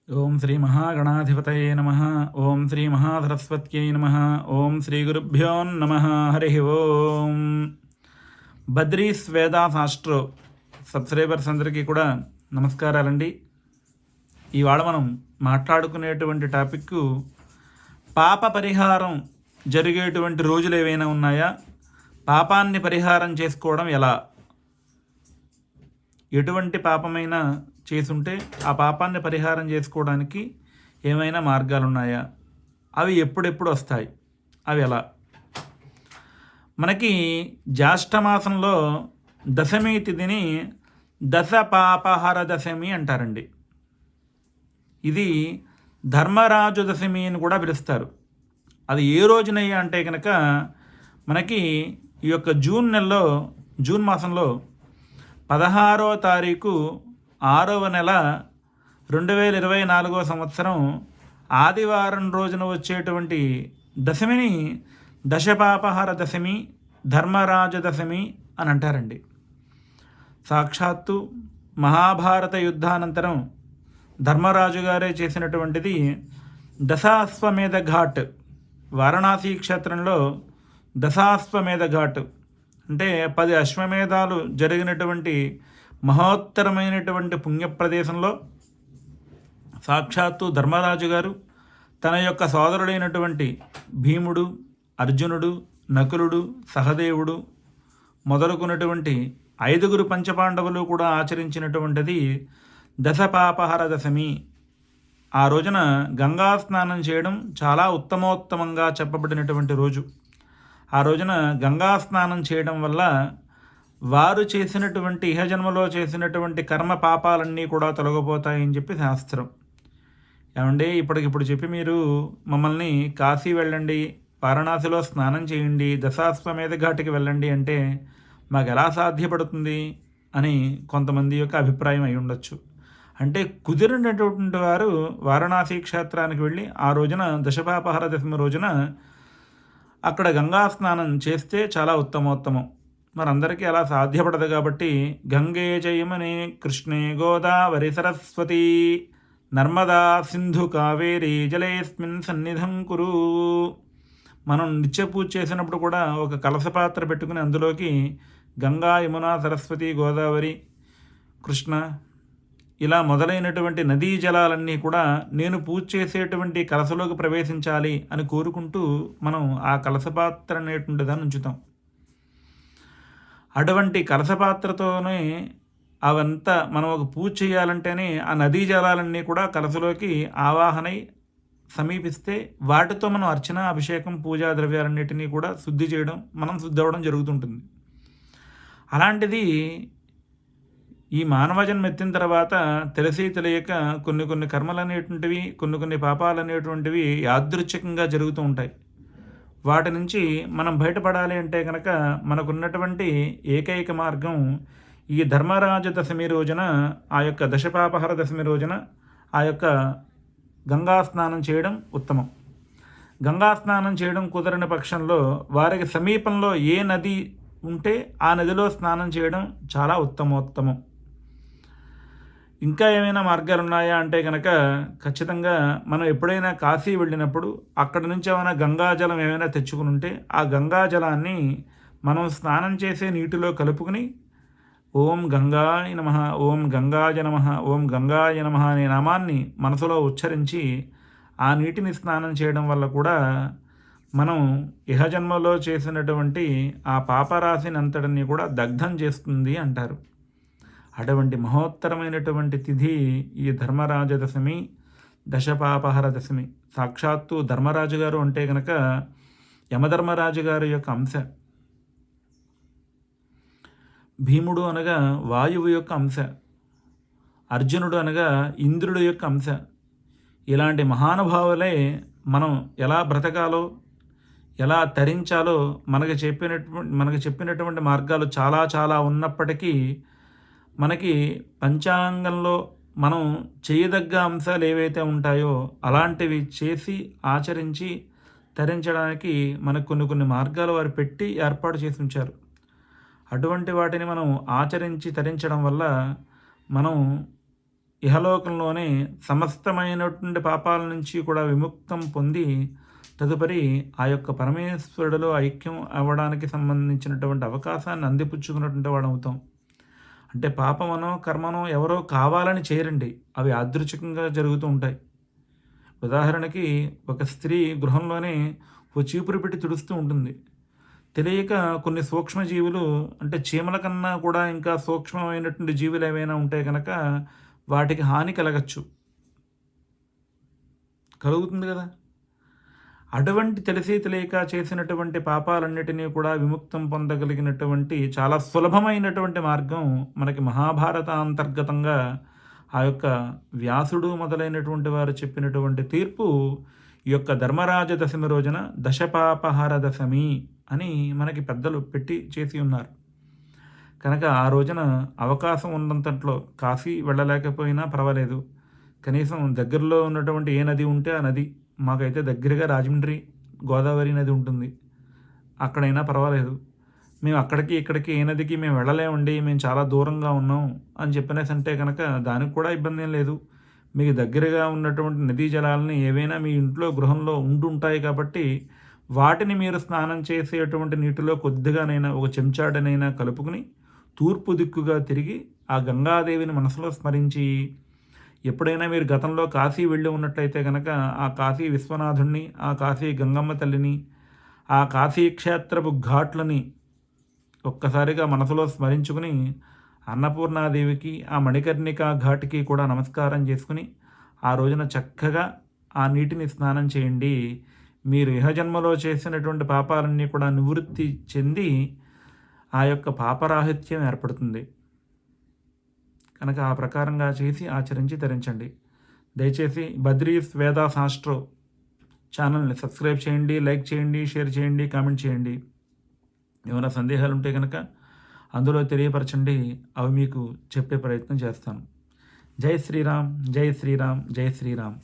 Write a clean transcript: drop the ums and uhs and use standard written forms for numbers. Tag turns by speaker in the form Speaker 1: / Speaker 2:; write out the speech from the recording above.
Speaker 1: ఓం శ్రీ మహాగణాధిపతయే నమః. ఓం శ్రీ మహాసరస్వత్యై నమః. ఓం శ్రీ గురుభ్యో నమః. హరి ఓం. బద్రీస్ వేదాస్ ఆస్ట్రో సబ్స్క్రైబర్స్ అందరికీ కూడా నమస్కారాలండి. ఇవాళ మనం మాట్లాడుకునేటువంటి టాపిక్ పాప పరిహారం జరిగేటువంటి రోజులు ఏవైనా ఉన్నాయా, పాపాన్ని పరిహారం చేసుకోవడం ఎలా, ఎటువంటి పాపమైనా చేసుంటే ఆ పాపాన్ని పరిహారం చేసుకోవడానికి ఏమైనా మార్గాలు ఉన్నాయా, అవి ఎప్పుడెప్పుడు వస్తాయి, అవి ఎలా. మనకి జ్యేష్ఠమాసంలో దశమి తిథిని దశ పాపహర దశమి అంటారండి. ఇది ధర్మరాజు దశమి అని కూడా పిలుస్తారు. అది ఏ రోజునయ్యా అంటే కనుక మనకి ఈ యొక్క జూన్ మాసంలో 16వ తారీఖు 6వ నెల 2024 సంవత్సరం ఆదివారం రోజున వచ్చేటువంటి దశమిని దశపాపహర దశమి, ధర్మరాజ దశమి అని అంటారండి. సాక్షాత్తు మహాభారత యుద్ధానంతరం ధర్మరాజు గారే చేసినటువంటిది దశాశ్వమేధ ఘాట్. వారణాసి క్షేత్రంలో దశాశ్వమేధ ఘాట్ అంటే 10 అశ్వమేధాలు జరిగినటువంటి మహోత్తరమైనటువంటి పుణ్యప్రదేశంలో సాక్షాత్తు ధర్మరాజు గారు తన యొక్క సోదరుడైనటువంటి భీముడు, అర్జునుడు, నకులుడు, సహదేవుడు మొదలుకున్నటువంటి 5 పంచపాండవులు కూడా ఆచరించినటువంటిది దశపాపహర దశమి. ఆ రోజున గంగా స్నానం చేయడం చాలా ఉత్తమోత్తమంగా చెప్పబడినటువంటి రోజు. ఆ రోజున గంగా స్నానం చేయడం వల్ల వారు చేసినటువంటి ఇహజన్మలో చేసినటువంటి కర్మ పాపాలన్నీ కూడా తొలగిపోతాయని చెప్పి శాస్త్రం. ఏమండి, ఇప్పటికిప్పుడు చెప్పి మీరు మమ్మల్ని కాశీ వెళ్ళండి, వారణాసిలో స్నానం చేయండి, దశాశ్వమేధ ఘాటికి వెళ్ళండి అంటే మాకు ఎలా సాధ్యపడుతుంది అని కొంతమంది యొక్క అభిప్రాయం అయి ఉండొచ్చు. అంటే కుదిరినటువంటి వారు వారణాసి క్షేత్రానికి వెళ్ళి ఆ రోజున దశపాపహర దశమి రోజున అక్కడ గంగా స్నానం చేస్తే చాలా ఉత్తమోత్తమం. మనందరికీ అలా సాధ్యపడదు కాబట్టి గంగే జయమని కృష్ణే గోదావరి సరస్వతి నర్మదా సింధు కావేరి జలేస్మిన్ సన్నిధం కురు. మనం నిత్య పూజ చేసినప్పుడు కూడా ఒక కలస పాత్ర పెట్టుకుని అందులోకి గంగా, యమున, సరస్వతి, గోదావరి, కృష్ణ ఇలా మొదలైనటువంటి నదీ జలాలన్నీ కూడా నేను పూజ చేసేటువంటి కలసలోకి ప్రవేశించాలి అని కోరుకుంటూ మనం ఆ కలసపాత్ర అనేటువంటి దాన్ని ఉంచుతాం. అటువంటి కలసపాత్రతోనే అవంతా మనం ఒక పూజ చేయాలంటేనే ఆ నదీ జలాలన్నీ కూడా కలసలోకి ఆవాహనై సమీపిస్తే వాటితో మనం అర్చన, అభిషేకం, పూజా ద్రవ్యాలన్నిటినీ కూడా శుద్ధి చేయడం, మనం శుద్ధి అవ్వడం జరుగుతుంటుంది. అలాంటిది ఈ మానవ జన్మ ఎత్తిన తర్వాత తెలిసి తెలియక కొన్ని కర్మలు అనేటువంటివి, కొన్ని పాపాలు అనేటువంటివి యాదృచ్ఛికంగా జరుగుతూ ఉంటాయి. వాటి నుంచి మనం బయటపడాలి అంటే కనుక మనకున్నటువంటి ఏకైక మార్గం ఈ ధర్మరాజ దశమి రోజున, ఆ యొక్క దశపాపహర దశమి రోజున ఆ యొక్క గంగా స్నానం చేయడం ఉత్తమం. గంగా స్నానం చేయడం కుదరని పక్షంలో వారికి సమీపంలో ఏ నది ఉంటే ఆ నదిలో స్నానం చేయడం చాలా ఉత్తమోత్తమం. ఇంకా ఏమైనా మార్గాలు ఉన్నాయా అంటే కనుక ఖచ్చితంగా మనం ఎప్పుడైనా కాశీ వెళ్ళినప్పుడు అక్కడ నుంచి ఏమైనా గంగాజలం ఏమైనా తెచ్చుకుని ఉంటే ఆ గంగాజలాన్ని మనం స్నానం చేసే నీటిలో కలుపుకుని ఓం గంగాయ నమః, ఓం గంగాయ నమః, ఓం గంగాయ నమః అనే నామాన్ని మనసులో ఉచ్చరించి ఆ నీటిని స్నానం చేయడం వల్ల కూడా మనం ఇహజన్మలో చేసినటువంటి ఆ పాపరాశిని అంతటిని కూడా దగ్ధం చేస్తుంది అంటారు. అటువంటి మహోత్తరమైనటువంటి తిథి ఈ ధర్మరాజ దశమి, దశపాపహర దశమి. సాక్షాత్తు ధర్మరాజు గారు అంటే కనుక యమధర్మరాజు గారి యొక్క అంశ. భీముడు అనగా వాయువు యొక్క అంశ, అర్జునుడు అనగా ఇంద్రుడు యొక్క అంశ. ఇలాంటి మహానుభావులే మనం ఎలా బ్రతకాలో, ఎలా తరించాలో మనకు చెప్పినటువంటి మార్గాలు చాలా చాలా ఉన్నప్పటికీ మనకి పంచాంగంలో మనం చేయదగ్గ అంశాలు ఏవైతే ఉంటాయో అలాంటివి చేసి ఆచరించి తరించడానికి మనకు కొన్ని మార్గాలు వారు పెట్టి ఏర్పాటు చేసి ఉంచారు. అటువంటి వాటిని మనం ఆచరించి తరించడం వల్ల మనం ఇహలోకంలోనే సమస్తమైనటువంటి పాపాల నుంచి కూడా విముక్తం పొంది తదుపరి ఆ యొక్క పరమేశ్వరుడిలో ఐక్యం అవ్వడానికి సంబంధించినటువంటి అవకాశాన్ని అందిపుచ్చుకున్నటువంటి వాడు అవుతాం. అంటే పాపమనో కర్మనో ఎవరో కావాలని చేయరండి, అవి యాదృచ్ఛికంగా జరుగుతూ ఉంటాయి. ఉదాహరణకి ఒక స్త్రీ గృహంలోనే ఓ చీపురు పెట్టి తుడుస్తూ ఉంటుంది. తెలియక కొన్ని సూక్ష్మజీవులు, అంటే చీమల కన్నా కూడా ఇంకా సూక్ష్మమైనటువంటి జీవులు ఏవైనా ఉంటే కనుక వాటికి హాని కలుగుతుంది కదా. అటువంటి తెలిసి తెలియక చేసినటువంటి పాపాలన్నిటినీ కూడా విముక్తం పొందగలిగినటువంటి చాలా సులభమైనటువంటి మార్గం మనకి మహాభారత అంతర్గతంగా ఆ యొక్క వ్యాసుడు మొదలైనటువంటి వారు చెప్పినటువంటి తీర్పు ఈ యొక్క ధర్మరాజ దశమి రోజున దశపాపహార దశమి అని మనకి పెద్దలు పెట్టి చేసి ఉన్నారు. కనుక ఆ రోజున అవకాశం ఉన్నంతట్లో కాశీ వెళ్ళలేకపోయినా పర్వాలేదు, కనీసం దగ్గరలో ఉన్నటువంటి ఏ నది ఉంటే ఆ నది, మాకైతే దగ్గరగా రాజమండ్రి గోదావరి నది ఉంటుంది, అక్కడైనా పర్వాలేదు, మేము అక్కడికి ఇక్కడికి ఏ నదికి మేము వెళ్ళలేమండి, మేము చాలా దూరంగా ఉన్నాం అని చెప్పినేసి అంటే కనుక దానికి కూడా ఇబ్బంది ఏం లేదు. మీకు దగ్గరగా ఉన్నటువంటి నదీ జలాలని ఏవైనా మీ ఇంట్లో గృహంలో ఉండుంటాయి కాబట్టి వాటిని మీరు స్నానం చేసేటువంటి నీటిలో కొద్దిగానైనా ఒక చెంచాడనైనా కలుపుకుని తూర్పు దిక్కుగా తిరిగి ఆ గంగాదేవిని మనసులో స్మరించి, ఎప్పుడైనా మీరు గతంలో కాశీ వెళ్ళి ఉన్నట్లయితే కనుక ఆ కాశీ విశ్వనాథుణ్ణి, ఆ కాశీ గంగమ్మ తల్లిని, ఆ కాశీ క్షేత్రపు ఘాట్లని ఒక్కసారిగా మనసులో స్మరించుకుని అన్నపూర్ణాదేవికి, ఆ మణికర్ణిక ఘాట్కి కూడా నమస్కారం చేసుకుని ఆ రోజున చక్కగా ఆ నీటిని స్నానం చేయండి. మీరు ఇహజన్మలో చేసినటువంటి పాపాలన్నీ కూడా నివృత్తి చెంది ఆ యొక్క పాపరాహిత్యం ఏర్పడుతుంది. కనుక ఆ ప్రకారంగా చేసి ఆచరించి తరించండి. దయచేసి బద్రీస్ వేదాస్ ఆస్ట్రో ఛానల్ని సబ్స్క్రైబ్ చేయండి, లైక్ చేయండి, షేర్ చేయండి, కామెంట్ చేయండి. ఏమైనా సందేహాలు ఉంటే కనుక అందులో తెలియపరచండి, అవి మీకు చెప్పే ప్రయత్నం చేస్తాను. జై శ్రీరామ్, జై శ్రీరామ్, జై శ్రీరామ్.